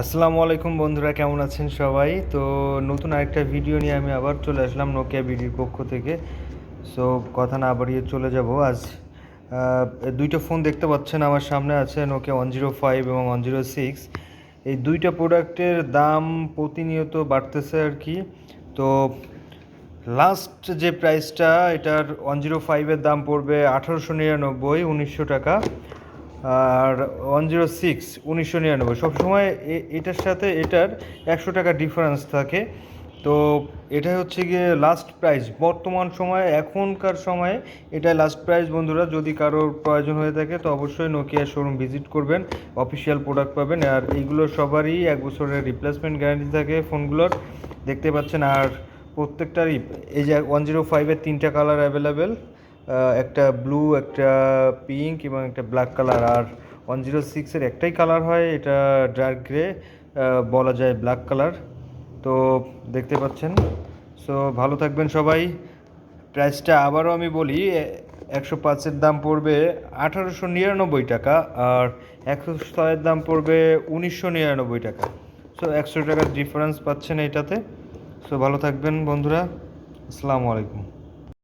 আসসালামু আলাইকুম বন্ধুরা, কেমন আছেন সবাই? তো নতুন আরেকটা ভিডিও নিয়ে আমি আবার চলে আসলাম নোকিয়া বিডির পক্ষ থেকে। সো কথা না বাড়িয়ে চলে যাব আজ। দুইটা ফোন দেখতে পাচ্ছেন আমার সামনে আছে, নোকিয়া 105 এবং 106। এই দুইটা প্রোডাক্টের দাম প্রতিনিয়ত বাড়তেছে আর কি। তো লাস্ট যে প্রাইসটা, এটার 105-এর দাম পড়বে 1899, 1900 টাকা। আর 106 1999। সবসময় এটার সাথে এটার 100 টাকা ডিফারেন্স থাকে। তো এটা হচ্ছে গিয়ে লাস্ট প্রাইস বর্তমান সময়ে, এখনকার সময়ে এটা লাস্ট প্রাইস বন্ধুরা। যদি কারোর প্রয়োজন হয়ে থাকে তো অবশ্যই নোকিয়া শোরুম ভিজিট করবেন, অফিসিয়াল প্রোডাক্ট পাবেন। আর এইগুলো সবারই 1 বছরের রিপ্লেসমেন্ট গ্যারান্টি থাকে ফোনগুলোর, দেখতে পাচ্ছেন। আর প্রত্যেকটারই এই যে 105-এর 3টা কালার অ্যাভেলেবেল, একটা ব্লু, একটা পিঙ্ক এবং একটা ব্ল্যাক কালার। আর 106-এর একটাই কালার হয়, এটা ডার্ক গ্রে, বলা যায় ব্ল্যাক কালার। তো দেখতে পাচ্ছেন। সো ভালো থাকবেন সবাই। প্রাইসটা আবারও আমি বলি, 105-এর দাম পড়বে 1899 টাকা, আর 106-এর দাম পড়বে 1999 টাকা। সো 100 টাকার ডিফারেন্স পাচ্ছেন এইটাতে। সো ভালো থাকবেন বন্ধুরা, আসসালামু আলাইকুম।